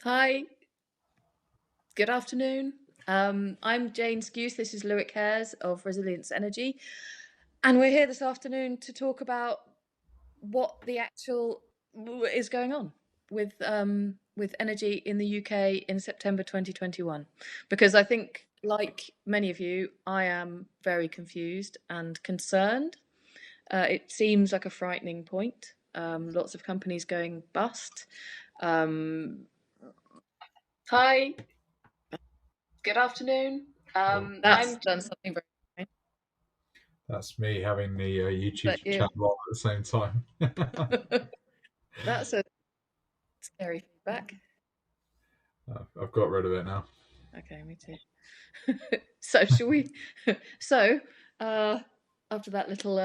Hi, good afternoon. I'm Jane Skuse. This is Loic Hares of Resilience Energy, and we're here this afternoon to talk about what the actual is going on with energy in the UK in September 2021. Because I think, like many of you, I am very confused and concerned. It seems like a frightening point. Lots of companies going bust. Um, Hi, good afternoon. That's That's done something very strange. that's me having the YouTube But you, channel on at the same time. that's a scary feedback. I've got rid of it now. Okay, me too. So shall we? So uh, after that little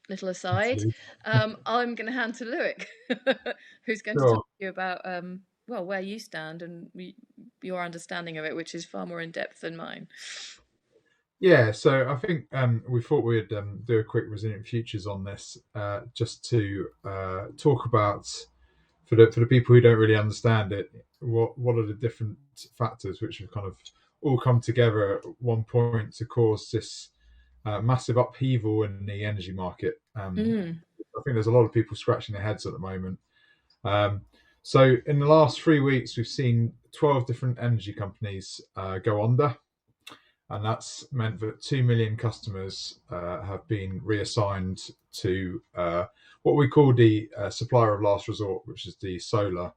aside, Actually, I'm going to hand to Loic, who's going to talk sure. to you about well where you stand and your understanding of it, which is far more in depth than mine. Yeah, so I think we thought we'd do a quick resilient futures on this, just to talk about for the people who don't really understand it, what are the different factors which have kind of all come together at one point to cause this massive upheaval in the energy market. Mm. I think there's a lot of people scratching their heads at the moment. Um, so in the last 3 weeks, we've seen 12 different energy companies go under, and that's meant that 2 million customers have been reassigned to what we call the supplier of last resort, which is the solar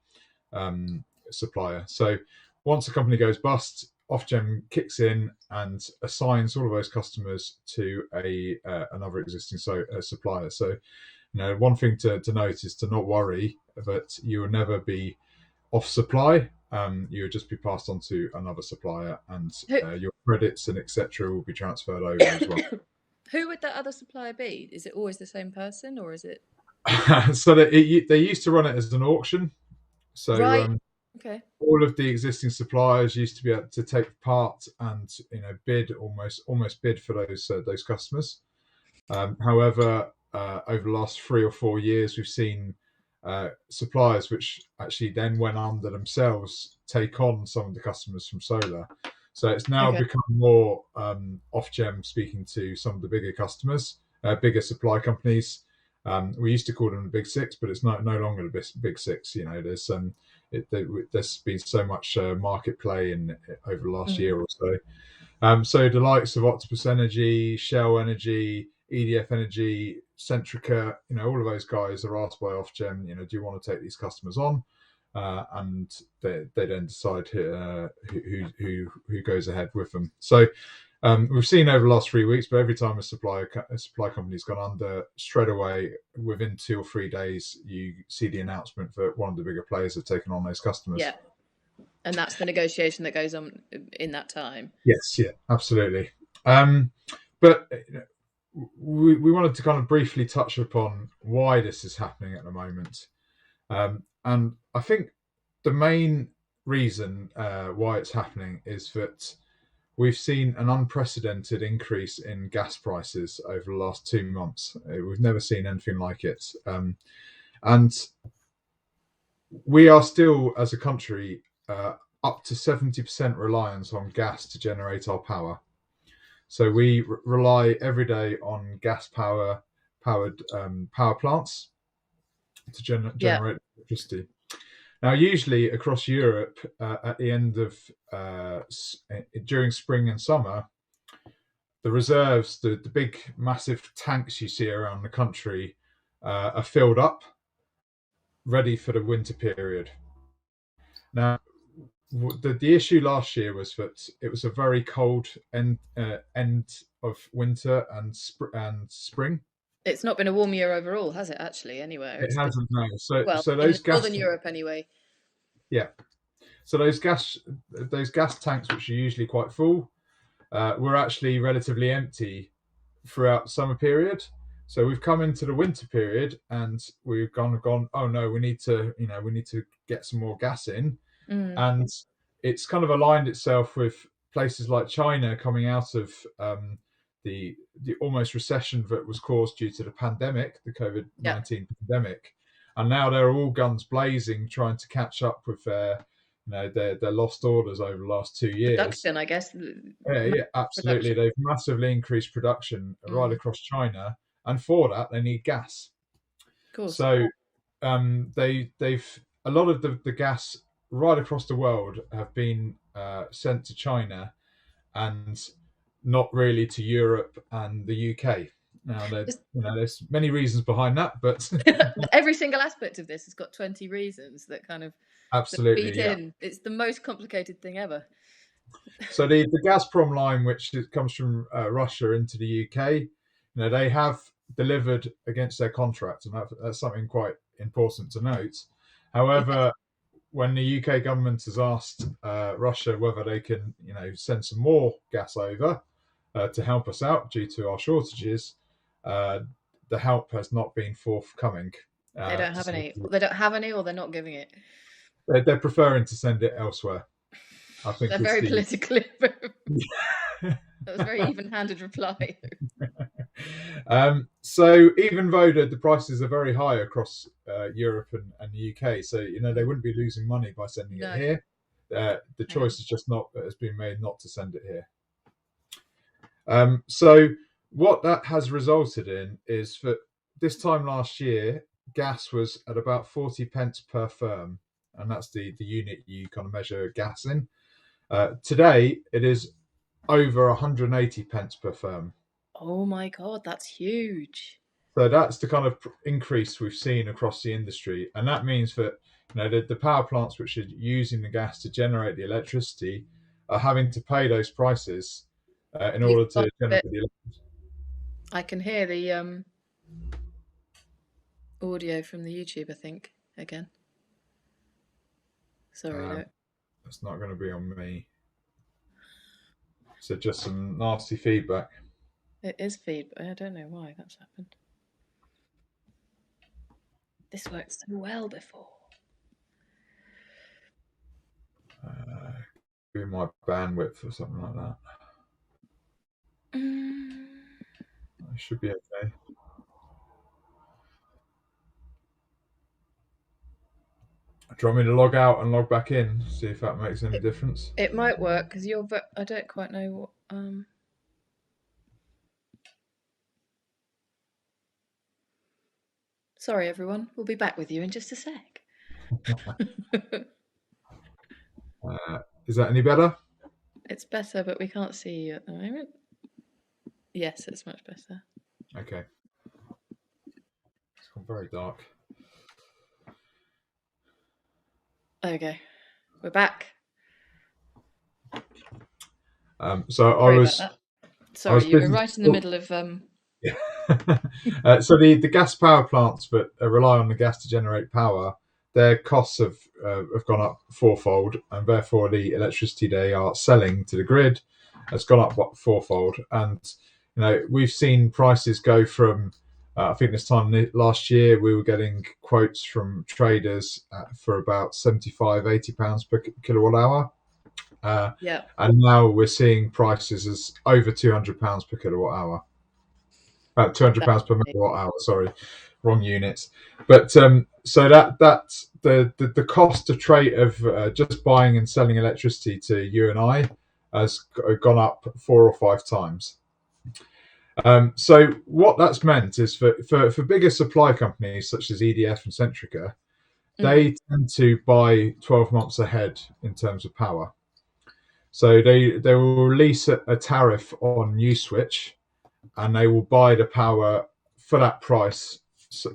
supplier. So once a company goes bust, Ofgem kicks in and assigns all of those customers to a another existing supplier. So one thing to note is to not worry that you will never be off supply. You will just be passed on to another supplier, and Who your credits and etc. will be transferred over as well. who would that other supplier be? Is it always the same person, or is it So they used to run it as an auction. So right? Okay. all of the existing suppliers used to be able to take part and bid almost bid for those customers. However, over the last 3 or 4 years, we've seen suppliers which actually then went under themselves take on some of the customers from solar. So it's now Okay. become more Ofgem speaking to some of the bigger customers, bigger supply companies. We used to call them the big six, but it's no longer the big six. There's been so much market play in over the last Mm. year or so. So the likes of Octopus Energy, Shell Energy, EDF Energy, Centrica, all of those guys are asked by Ofgem, do you want to take these customers on? And they then decide who goes ahead with them. So we've seen over the last 3 weeks, but every time a supply company's gone under, straight away within 2 or 3 days, you see the announcement that one of the bigger players have taken on those customers. Yeah, and that's the negotiation that goes on in that time. Yes, yeah, absolutely. Um, but we wanted to kind of briefly touch upon why this is happening at the moment. And I think the main reason why it's happening is that we've seen an unprecedented increase in gas prices over the last 2 months. We've never seen anything like it. And we are still, as a country, up to 70% reliance on gas to generate our power. So we rely every day on powered power plants to Yeah, generate electricity. Now, usually across Europe, at the end of during spring and summer, the reserves, the big massive tanks you see around the country, are filled up, ready for the winter period. Now, the issue last year was that it was a very cold end of winter and spring. it's not been a warm year overall, has it? Actually, anywhere It it's been hasn't, no. So well so in those gas Northern Europe anyway. yeah. So those gas tanks, which are usually quite full, were actually relatively empty throughout the summer period. So we've come into the winter period and we've gone. Oh no, we need to get some more gas in, Mm. and it's kind of aligned itself with places like China coming out of the almost recession that was caused due to the pandemic, the COVID Yeah. 19 pandemic, and now they're all guns blazing, trying to catch up with their their lost orders over the last 2 years. Production, I guess. Yeah, absolutely. Production. They've massively increased production right Mm, across China, and for that they need gas. of course. So they've a lot of the gas right across the world have been sent to China and not really to Europe and the UK. Now, there's many reasons behind that, but Every single aspect of this has got 20 reasons that kind of that feed absolutely, yeah. in. It's the most complicated thing ever. So the Gazprom line, which comes from Russia into the UK, they have delivered against their contract, and that's something quite important to note. Yes. However, when the UK government has asked Russia whether they can, send some more gas over to help us out due to our shortages, uh, the help has not been forthcoming. They don't have any. They don't have any, or they're not giving it. They're preferring to send it elsewhere. I think They're it's very the politically. That was a very even-handed reply. So even though the prices are very high across Europe and the UK, so they Mm. wouldn't be losing money by sending it No. here. The Yeah. choice is just not has been made not to send it here. So what that has resulted in is that this time last year, gas was at about 40 pence per therm, and that's the unit you kind of measure gas in. Today, it is over 180 pence per therm. Oh my God, that's huge. So that's the kind of increase we've seen across the industry, and that means that the power plants which are using the gas to generate the electricity are having to pay those prices in You've order got to a generate bit. the electricity. I can hear the audio from the YouTube, I think, again. Sorry, Um, no. that's not going to be on me. So just some nasty feedback. It is feed, but I don't know why that's happened. This worked so well before. Be my bandwidth or something like that. Mm. It should be okay. Do you want me to log out and log back in? See if that makes any difference. It might work because you're. I don't quite know what. Sorry, everyone. We'll be back with you in just a sec. Is that any better? It's better, but we can't see you at the moment. Yes, it's much better. Okay. It's gone very dark. Okay, we're back. So Sorry about that. I was Sorry, you were busy. right in the middle of. So the gas power plants that rely on the gas to generate power, their costs have gone up fourfold, and therefore the electricity they are selling to the grid has gone up fourfold. And we've seen prices go from I think this time last year we were getting quotes from traders for about 75, £80 per kilowatt hour. Yeah. And now we're seeing prices as over £200 per kilowatt hour. £200 per megawatt hour. Sorry, wrong units. But so that's the cost of trade of just buying and selling electricity to you and I has gone up 4 or 5 times. So what that's meant is for bigger supply companies such as EDF and Centrica, Mm. they tend to buy 12 months ahead in terms of power. So they will release a tariff on NewSwitch, and they will buy the power for that price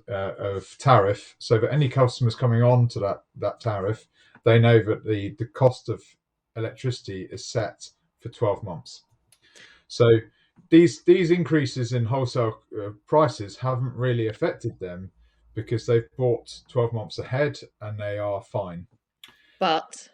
of tariff, so that any customers coming on to that tariff, they know that the cost of electricity is set for 12 months. So these increases in wholesale prices haven't really affected them because they've bought 12 months ahead and they are fine. But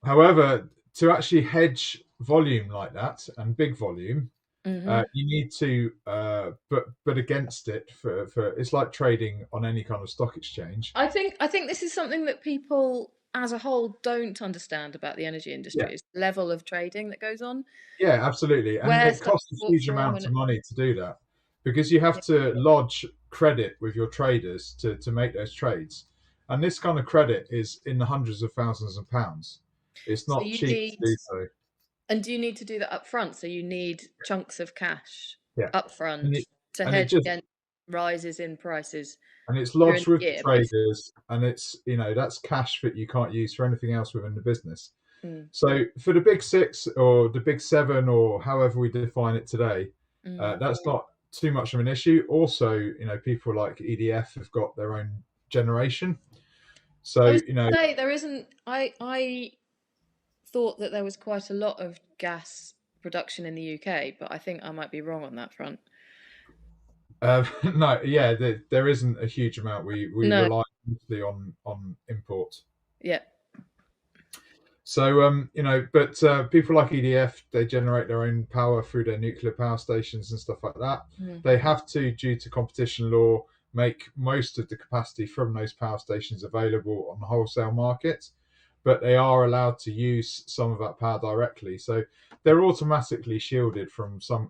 However, to actually hedge volume like that and big volume, mhm. you need to, but against it for it's like trading on any kind of stock exchange. I think this is something that people as a whole don't understand about the energy Yeah, industry is the level of trading that goes on, yeah, absolutely, and where it stuff costs is a bought huge from, amount and of money to do that because you have yeah, to lodge credit with your traders to make those trades, and this kind of credit is in the hundreds of thousands of pounds. It's So not you cheap to need, do so. and do you need to do that up front? So you need chunks of cash Yeah, up and front it to and it hedge just against rises in prices and it's during lodged with the the year, basically. traders, and it's that's cash that you can't use for anything else within the business. Mm, So for the big six or the big seven or however we define it today, mm. that's not too much of an issue. Also, people like EDF have got their own generation. So I was going to say there isn't. I thought that there was quite a lot of gas production in the UK, but I think I might be wrong on that front. no, yeah, there isn't a huge amount. We No, rely mostly on import. yeah, So but people like EDF, they generate their own power through their nuclear power stations and stuff like that. mm, They have to, due to competition law, make most of the capacity from those power stations available on the wholesale market, but they are allowed to use some of that power directly. So they're automatically shielded from some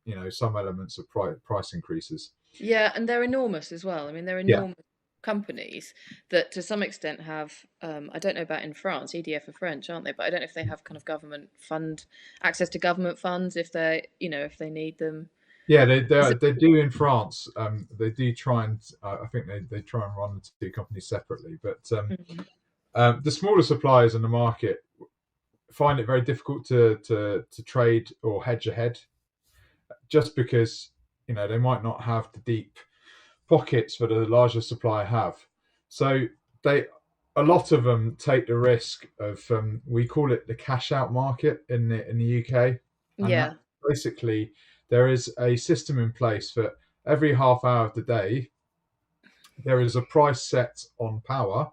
elements of price increases. yeah, and they're enormous as well. I mean, they're Yeah, enormous companies that, to some extent, have. I don't know about in France. EDF are French, aren't they? But I don't know if they have kind of government fund access to government funds if if they need them. yeah, Is it- they do in France. They do try and I think they try and run the two companies separately. But Mm, the smaller suppliers in the market find it very difficult to trade or hedge ahead, just because they might not have the deep pockets that a larger supplier have. So they a lot of them take the risk of we call it the cash out market in the UK, and that yeah, basically there is a system in place that every half hour of the day there is a price set on power,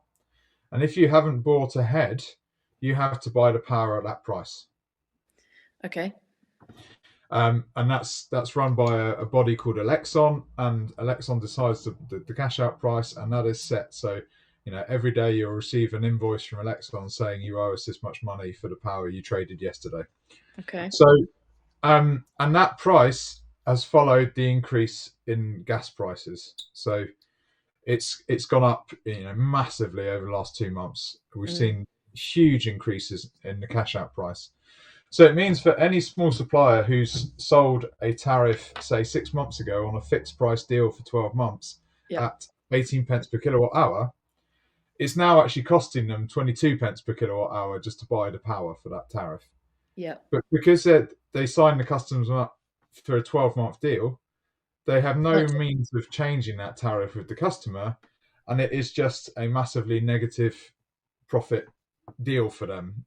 and if you haven't bought ahead, you have to buy the power at that price. okay, And that's run by a body called Alexon, and Alexon decides the cash out price, and that is set. So, every day you'll receive an invoice from Alexon saying you owe us this much money for the power you traded yesterday. okay, So, and that price has followed the increase in gas prices. So it's gone up, massively over the last 2 months. We've mm, seen huge increases in the cash out price. So it means for any small supplier who's sold a tariff, say 6 months ago, on a fixed price deal for 12 months yeah, at 18 pence per kilowatt hour, it's now actually costing them 22 pence per kilowatt hour just to buy the power for that tariff. yeah. But because they signed the customers up for a 12-month deal, they have no Can't do- means of changing that tariff with the customer, and it is just a massively negative profit deal for them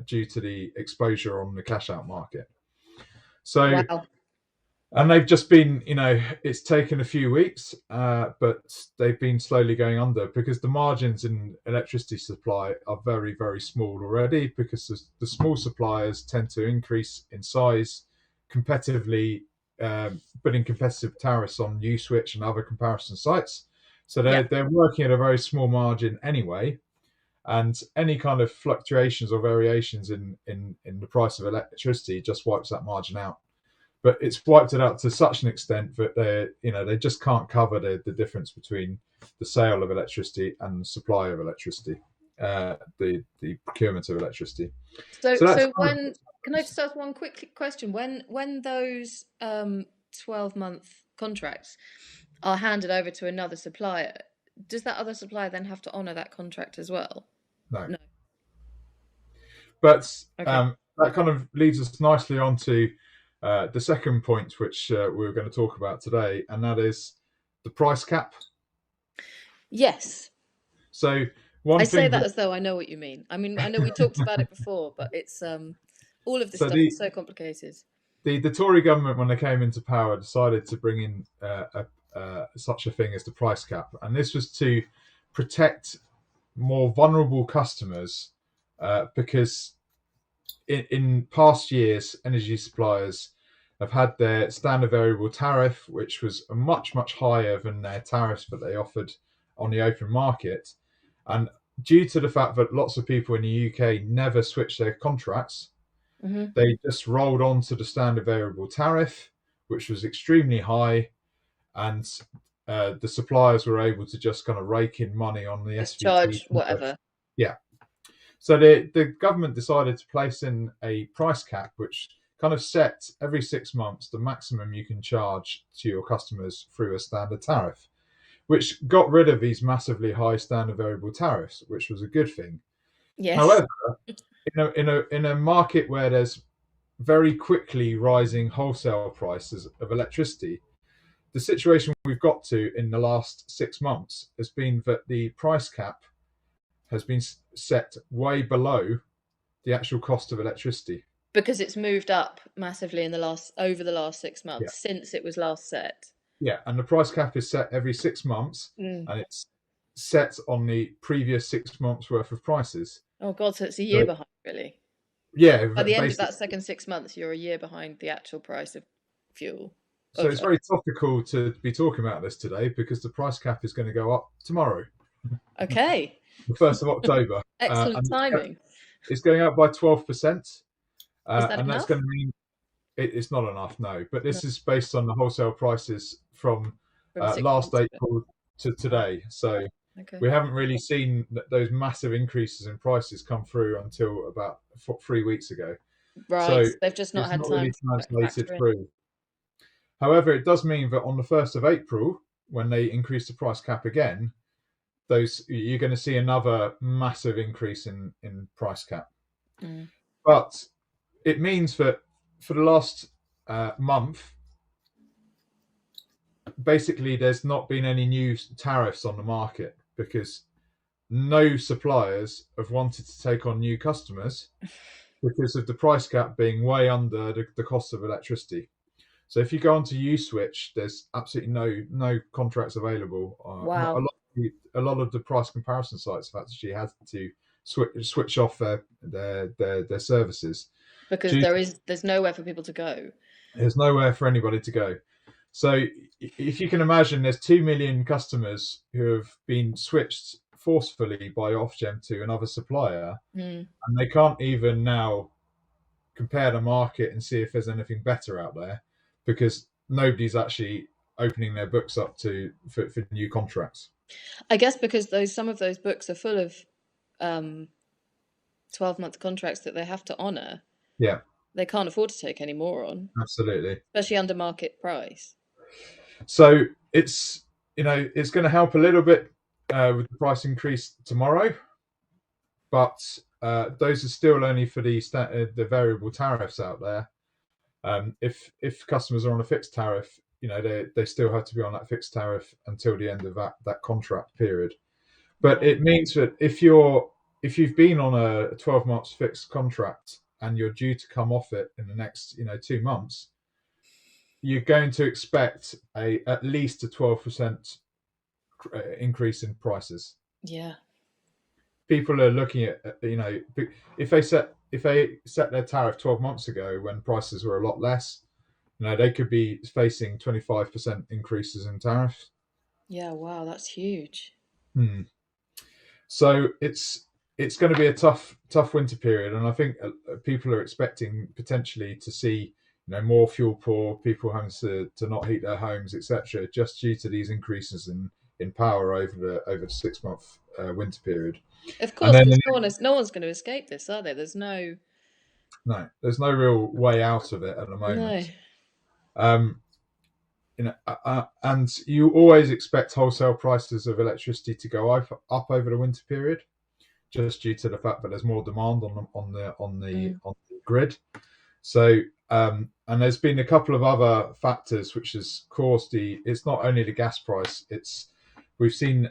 due to the exposure on the cash out market. So, Wow. and they've just been, it's taken a few weeks, but they've been slowly going under because the margins in electricity supply are very, very small already, because the small suppliers tend to increase in size competitively, putting competitive tariffs on Uswitch and other comparison sites. So Yeah. they're working at a very small margin anyway, and any kind of fluctuations or variations in the price of electricity just wipes that margin out. But it's wiped it out to such an extent that they just can't cover the difference between the sale of electricity and the supply of electricity, the procurement of electricity. So, So that's so when can I just ask one quick question? When those 12-month contracts are handed over to another supplier, does that other supplier then have to honour that contract as well? no. No. But Okay. that kind of leads us nicely on to the second point, which we're going to talk about today, and that is the price cap. Yes. So I one say thing that that as though I know what you mean. I mean, I know we talked about it before, but it's all of this so stuff is the so complicated. the Tory government, when they came into power, decided to bring in such a thing as the price cap, and this was to protect more vulnerable customers, because in past years, energy suppliers have had their standard variable tariff, which was much higher than their tariffs that they offered on the open market, and due to the fact that lots of people in the UK never switched their contracts, Hmm. they just rolled on to the standard variable tariff, which was extremely high, and the suppliers were able to just kind of rake in money on the Just SVT charge tariff. whatever. Yeah. So the government decided to place in a price cap, which kind of set every 6 months the maximum you can charge to your customers through a standard tariff, which got rid of these massively high standard variable tariffs, which was a good thing. Yes. However, in a market where there's very quickly rising wholesale prices of electricity, the situation we've got to in the last 6 months has been that the price cap has been set way below the actual cost of electricity. Because it's moved up massively in the last over the last 6 months Yeah, since it was last set. yeah, and the price cap is set every 6 months, Mm. and it's set on the previous 6 months worth of prices. Oh God, so it's a year So behind, really. yeah, By the end of that basically. second 6 months, you're a year behind the actual price of fuel. So Of it's very topical to be talking about this today because the price cap is going to go up tomorrow, okay, the 1st of October, excellent and timing. it's going up by 12%, Is that and that's going enough? to mean it's not enough, no. But No, this is based on the wholesale prices from from six last months ago. April to Ah, today. So okay. we haven't really seen those massive increases in prices come through until about 3 weeks ago. Right, So they've just not it's had not time really to translated factor in. through. However, it does mean that on the 1st of April, when they increase the price cap again, those you're going to see another massive increase in price cap. Mm. But it means that for the last month, basically, there's not been any new tariffs on the market because no suppliers have wanted to take on new customers because of the price cap being way under the cost of electricity. So if you go onto Uswitch, there's absolutely no contracts available. Wow, A lot of the price comparison sites have actually had to switch off their services. because Due there's nowhere for people to go. There's nowhere for anybody to go. So if you can imagine, there's 2 million customers who have been switched forcefully by Ofgem to another supplier, Mm. and they can't even now compare the market and see if there's anything better out there because nobody's actually opening their books up for new contracts. I guess because those some of those books are full of 12-month contracts that they have to honour. Yeah, They can't afford to take any more on, absolutely. especially under market price. So it's going to help a little bit with the price increase tomorrow, but those are still only for the variable tariffs out there. If customers are on a fixed tariff, they still have to be on that fixed tariff until the end of that contract period. But Right. it means that if you've been on a 12 months fixed contract and you're due to come off it in the next 2 months, you're going to expect at least a 12% increase in prices. Yeah. People are looking at if they set their tariff 12 months ago when prices were a lot less, they could be facing 25% increases in tariffs. Yeah, wow, that's huge. Hmm. So it's going to be a tough winter period, and I think people are expecting potentially to see more fuel poor people having to not heat their homes, etc., just due to these increases in power over the 6 month winter period. Of And course, then because no one's going to escape this, are they? no, there's no real way out of it at the No. moment. Um, and you always expect wholesale prices of electricity to go up over the winter period, just due to the fact that there's more demand Mm. on the grid. So and there's been a couple of other factors which has caused it's not only the gas price. We've seen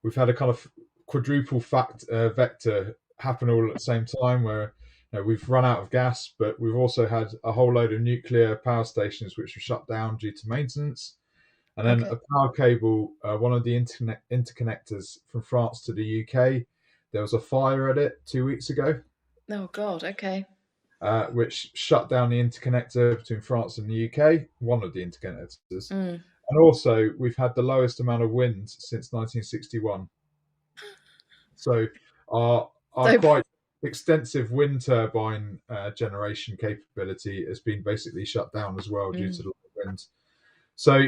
we've had a kind of quadruple vector happen all at the same time where we've run out of gas, but we've also had a whole load of nuclear power stations which were shut down due to maintenance. And then Okay. a power cable, one of the interconnectors from France to the UK, there was a fire at it 2 weeks ago, Oh God. Okay. which shut down the interconnector between France and the UK, one of the interconnectors. Mm. And also, we've had the lowest amount of wind since 1961. So our So, quite extensive wind turbine generation capability has been basically shut down as well due mm. to the wind. So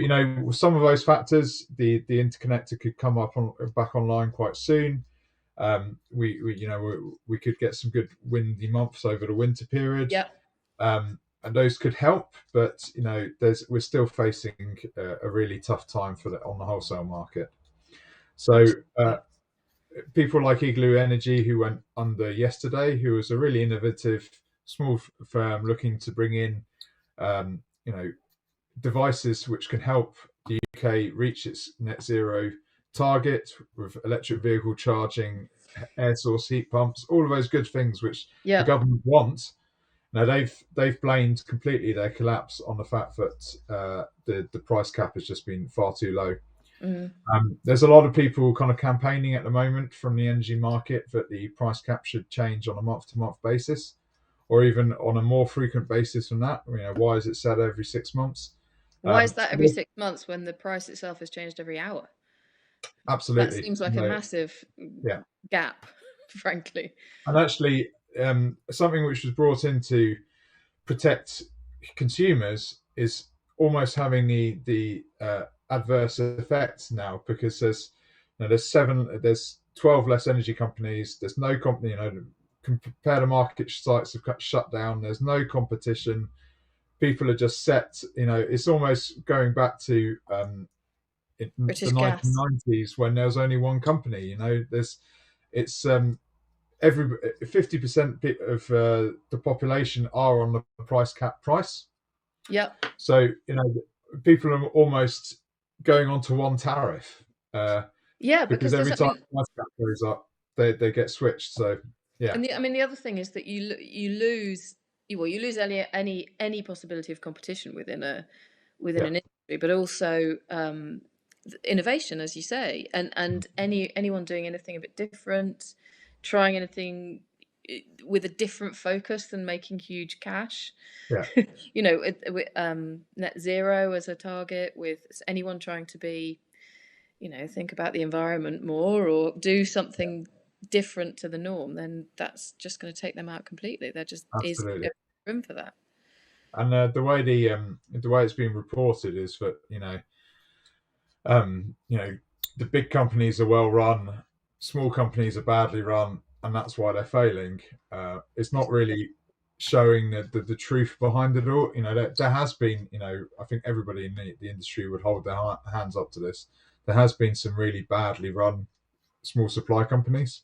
some of those factors, the interconnector could come back online quite soon. We could get some good windy months over the winter period, Yep. and those could help. But we're still facing a really tough time on the wholesale market. So Absolutely. people like Igloo Energy, who went under yesterday, who was a really innovative small firm looking to bring in, um, you know, devices which can help the UK reach its net zero target with electric vehicle charging, air source heat pumps, all of those good things which the Yep. government wants. Now they've blamed completely their collapse on the fact that the price cap has just been far too low. Mm. There's a lot of people kind of campaigning at the moment from the energy market that the price cap should change on a month-to-month basis, or even on a more frequent basis than that. Why is it set every 6 months? Why is that every Yeah, 6 months when the price itself has changed every hour? That absolutely. seems like a massive Yeah, gap, frankly. and actually, something which was brought in to protect consumers is almost having the adverse effects now, because there's 12 less energy companies. There's no company, compare the market sites have got shut down. There's no competition. People are just set. It's almost going back to in the British Gas. 1990s when there was only one company. It's every 50% of the population are on the price cap price. Yep. So people are almost going on to one tariff, Yeah, because because every there's, I time mean, the price cap goes up, they get switched. So yeah, and the other thing is that you lose, you lose any possibility of competition within yeah, an industry, but also innovation, as you say, and anyone doing anything a bit different, trying anything with a different focus than making huge cash. yeah, Net zero as a target, with anyone trying to be, think about the environment more or do something different to the norm, then that's just going to take them out completely. There just is absolutely. no room for that. And the way it's been reported is that um, you know, the big companies are well run, small companies are badly run, and that's why they're failing. It's not really showing the truth behind it all. There has been, I think everybody in the industry would hold their hands up to this. There has been some really badly run small supply companies.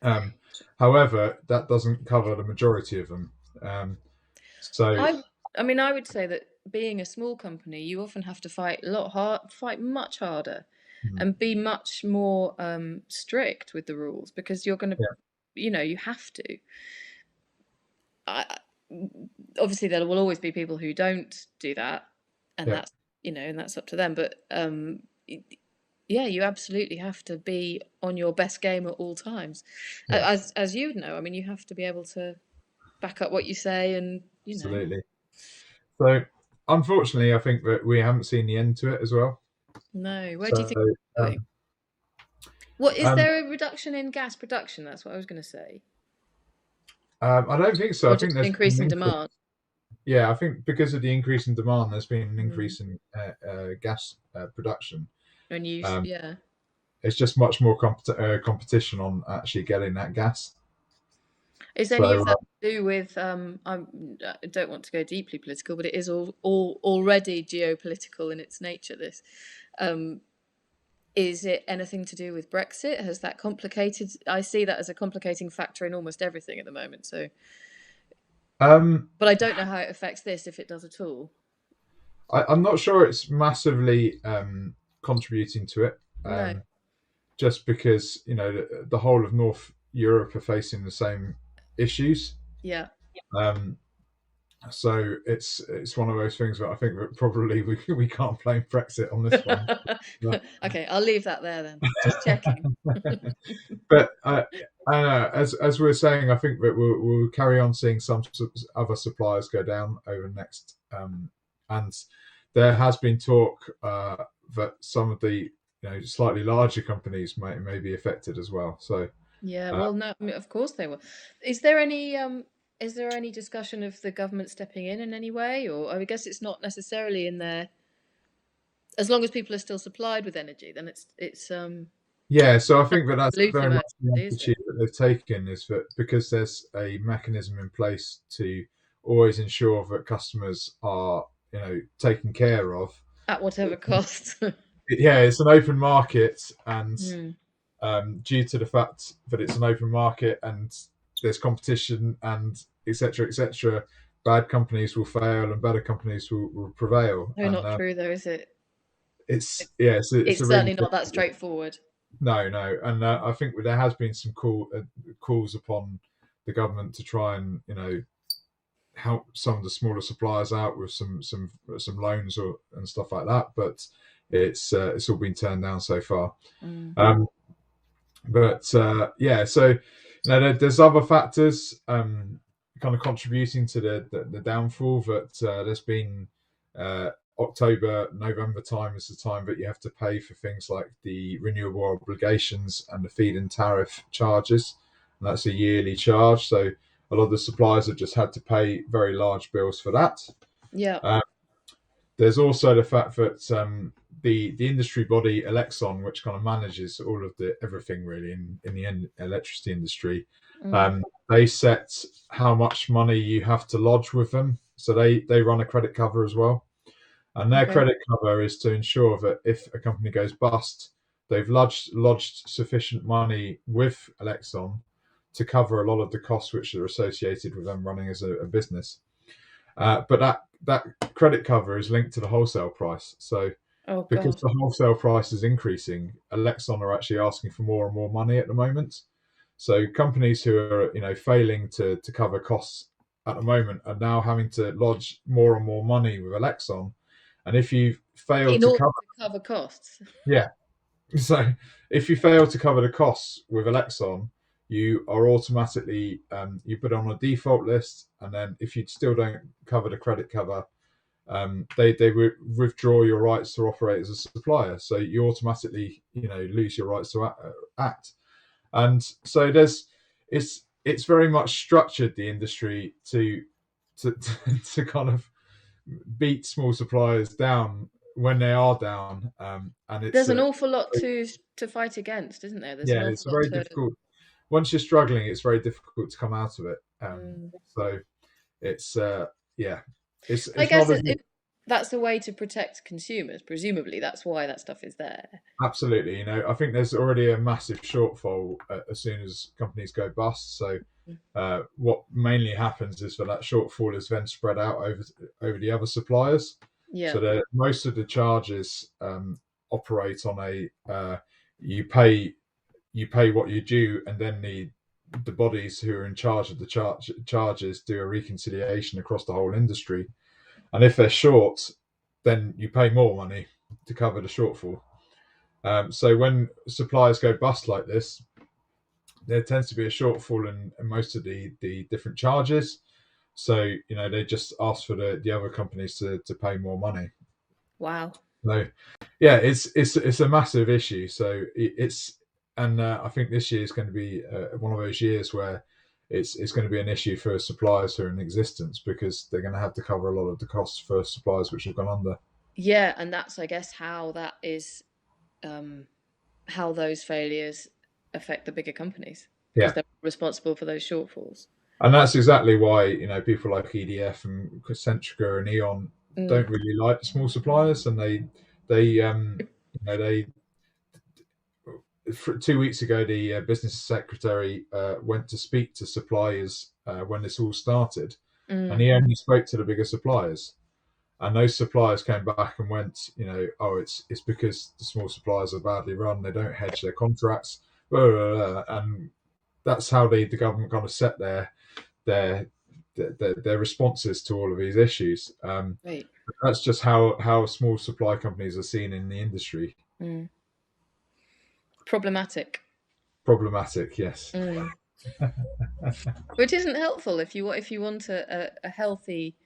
Um, However, that doesn't cover the majority of them. So, I I mean, I would say that being a small company, you often have to fight much harder, mm, and be much more strict with the rules, because you're going to, yeah, you have to. I, Obviously, there will always be people who don't do that, and yeah, that's up to them. But yeah, you absolutely have to be on your best game at all times, yeah, as you know. I mean, you have to be able to back up what you say, and absolutely. So, unfortunately, I think that we haven't seen the end to it as well. no. Where do you So, think it's going? um, What is um, there a reduction in gas production? That's what I was going to say, I don't think so. or I think just an there's been increase an in increase. demand? Yeah, I think because of the increase in demand, there's been an Mm. increase in gas production. And use, Um, yeah. it's just much more competition on actually getting that gas. Is any So of that to do with? I don't want to go deeply political, but it is all already geopolitical in its nature. This, um, is it anything to do with Brexit? Has that complicated? I see that as a complicating factor in almost everything at the moment. So, um, but I don't know how it affects this, if it does at all. I'm not sure it's massively contributing to it. No. Just because the whole of North Europe are facing the same issues. Yeah. Um, so it's one of those things that I think that probably we can't blame Brexit on this one. But, Okay, I'll leave that there then. Just checking. but I don't know, as we were saying, I think that we'll carry on seeing some other suppliers go down over the next, and there has been talk that some of the slightly larger companies may be affected as well. So Yeah, uh, well, no, I mean, of course they will. Is there any discussion of the government stepping in any way, or I guess it's not necessarily in there. As long as people are still supplied with energy, then it's. Yeah, so I think that that's Absolute very much the emergency, is it? attitude that they've taken, is that because there's a mechanism in place to always ensure that customers are, taken care of. At whatever cost. Yeah, it's an open market, and Hmm. due to the fact that it's an open market and there's competition and etc., bad companies will fail and better companies will prevail. No, And not true though, is it? it's yeah, it's a It's really certainly not that difficult. straightforward. No, no, and I think there has been some calls upon the government to try and help some of the smaller suppliers out with some loans or and stuff like that, but it's all been turned down so far. Mm. Um, but yeah, so there's other factors kind of contributing to the downfall. That there's been uh, October, November time is the time that you have to pay for things like the renewable obligations and the feed-in tariff charges, and that's a yearly charge. So a lot of the suppliers have just had to pay very large bills for that. Yeah. Uh, there's also the fact that the industry body Elexon, which kind of manages all of the everything really in the electricity industry, Mm. they set how much money you have to lodge with them. So they run a credit cover as well, and their Okay. credit cover is to ensure that if a company goes bust, they've lodged sufficient money with Elexon to cover a lot of the costs which are associated with them running as a business. But that credit cover is linked to the wholesale price. So Oh because God. the wholesale price is increasing, Elexon are actually asking for more and more money at the moment. So companies who are failing to cover costs at the moment are now having to lodge more and more money with Elexon. And if you fail In to order cover, to cover costs. yeah, so if you fail to cover the costs with Elexon, you are automatically you put on a default list, and then if you still don't cover the credit cover, they withdraw your rights to operate as a supplier. So you automatically lose your rights to act. And so it's very much structured the industry to to kind of beat small suppliers down when they are down, and There's an awful lot to fight against, isn't there? There's an yeah, awful it's a lot very to. difficult. Once you're struggling, it's very difficult to come out of it. Mm. So it's yeah, I it's guess not as that's a way to protect consumers. Presumably, that's why that stuff is there. absolutely. I think there's already a massive shortfall as soon as companies go bust. So what mainly happens is that shortfall is then spread out over the other suppliers. Yeah. So that most of the charges operate on a you pay what you do, and then the bodies who are in charge of the charges do a reconciliation across the whole industry. And if they're short, then you pay more money to cover the shortfall. So when suppliers go bust like this, there tends to be a shortfall in most of the different charges. So they just ask for the other companies to pay more money. Wow. So yeah, it's a massive issue. So it's and I think this year is going to be one of those years where it's going to be an issue for suppliers who are in existence, because they're going to have to cover a lot of the costs for suppliers which have gone under. Yeah, and that's, I guess, how that is, um, how those failures affect the bigger companies because Yeah, they're responsible for those shortfalls. and that's exactly why people like EDF and Centrica and Eon Mm. don't really like small suppliers, and they they 2 weeks ago the business secretary went to speak to suppliers when this all started, and Mm. he only spoke to the bigger suppliers. And those suppliers came back and went, oh, it's because the small suppliers are badly run. They don't hedge their contracts, blah, blah, blah. And that's how the government kind of set their their responses to all of these issues. Right. That's just how small supply companies are seen in the industry. Mm. Problematic. Problematic, yes. Mm. Which isn't helpful if you want a healthy,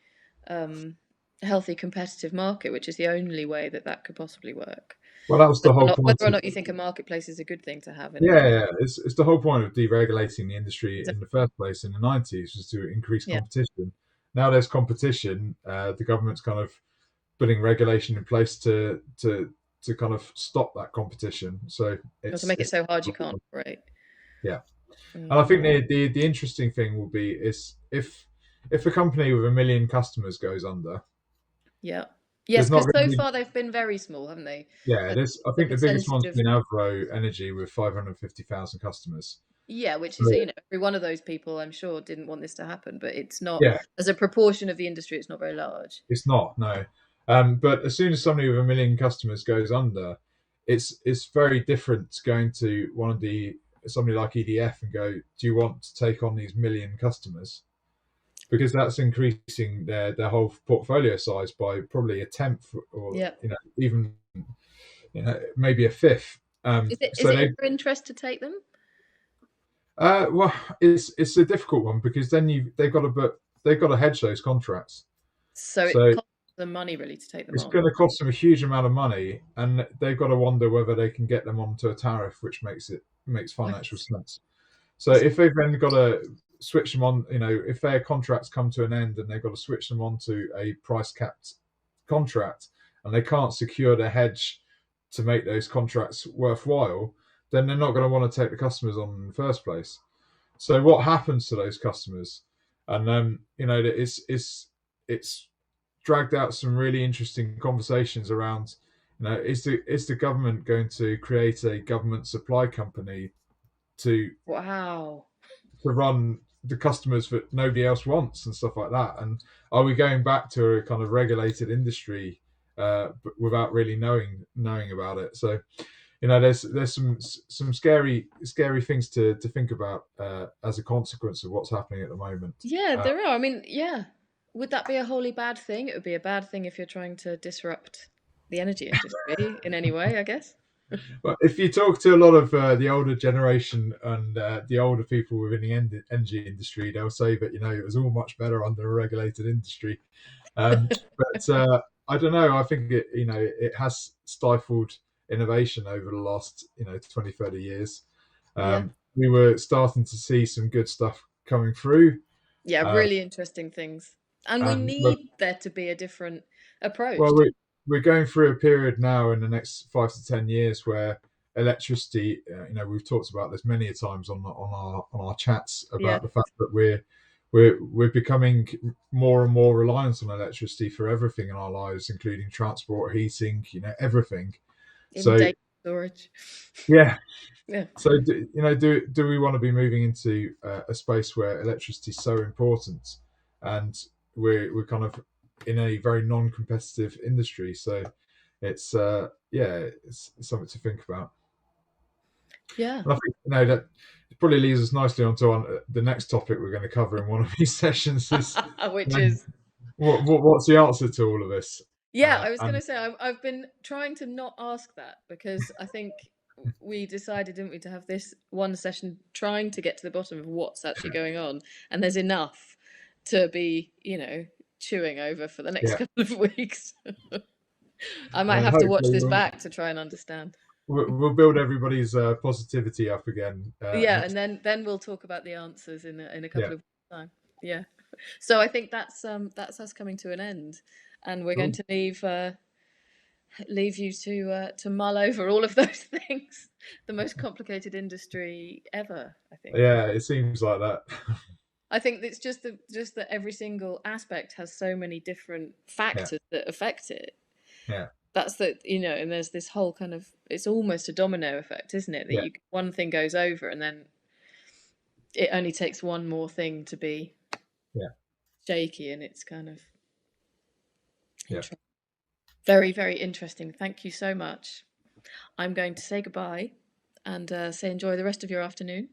um, healthy competitive market, which is the only way that that could possibly work. Well, that was the whole point Whether or of not you think a marketplace is a good thing to have in a. yeah. It's the whole point of deregulating the industry in the first place in the 90s, was to increase Yeah. competition. Now there's competition. The government's kind of putting regulation in place to to kind of stop that competition. So Or to make it it's so hard you can't operate. yeah. And I Mm, think the interesting thing will be is if a company with 1 million customers goes under, yeah. Yes, there's not because going to so be. far they've been very small, haven't they? Yeah, Uh, there's. I the think the biggest percentage one's of been Avro Energy with 550,000 customers. yeah, which So is every one of those people I'm sure didn't want this to happen, but it's not yeah, as a proportion of the industry, it's not very large. it's not no. But as soon as somebody with 1 million customers goes under, it's very different going to one of the somebody like EDF and go, do you want to take on these 1 million customers? Because that's increasing their whole portfolio size by probably a tenth, or Yeah. even maybe a fifth. Is So it in they your interest to take them? well, it's a difficult one because then they've got to hedge those contracts. So it So costs them money really to take them it's on. going to cost them a huge amount of money, and they've got to wonder whether they can get them onto a tariff, which makes financial Right. sense. So if they've then got to switch them on, if their contracts come to an end and they've got to switch them onto a price capped contract, and they can't secure the hedge to make those contracts worthwhile, then they're not going to want to take the customers on in the first place. So what happens to those customers? And it's dragged out some really interesting conversations around, is the government going to create a government supply company to Wow. run the customers that nobody else wants and stuff like that? And are we going back to a kind of regulated industry but without really knowing about it? So there's some scary things to think about as a consequence of what's happening at the moment. Yeah, there are. I mean, yeah. Would that be a wholly bad thing? It would be a bad thing if you're trying to disrupt the energy industry in any way, I guess. But if you talk to a lot of the older generation and the older people within the energy industry, they'll say that it was all much better under a regulated industry. But I don't know. I think it has stifled innovation over the last 20, 30 years. Yeah. We were starting to see some good stuff coming through, Yeah, uh, really interesting things. And we and we're need there to be a different approach Well, to we're going through a period now in the next 5 to 10 years where electricity. We've talked about this many a times on our chats yeah, about the fact that we're becoming more and more reliant on electricity for everything in our lives, including transport, heating, everything. in So data storage. yeah. Yeah. So do we want to be moving into a space where electricity is so important, and we're kind of in a very non-competitive industry? So it's something to think about. Yeah. And I think that probably leads us nicely onto the next topic we're going to cover in one of these sessions is Which you know, is what's the answer to all of this? yeah, I was going And to say I've been trying to not ask that because I think we decided, didn't we, to have this one session trying to get to the bottom of what's actually going on, and there's enough to be, chewing over for the next yeah, couple of weeks. I might and have to watch hopefully this back to try and understand. we'll build everybody's positivity up again Yeah, and next. then we'll talk about the answers in a Yeah, couple of weeks' time. Yeah. So I think that's us coming to an end, and we're going cool. to leave you to mull over all of those things. The most complicated industry ever, I think. Yeah, it seems like that. I think it's just that every single aspect has so many different Yeah, factors that affect it. yeah, That's and there's this whole kind of it's almost a domino effect, isn't it? That yeah, you one thing goes over and then it only takes one more thing to be yeah, shaky, and it's kind of yeah. very, very interesting. Thank you so much. I'm going to say goodbye and say enjoy the rest of your afternoon.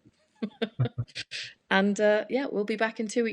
And yeah, we'll be back in 2 weeks'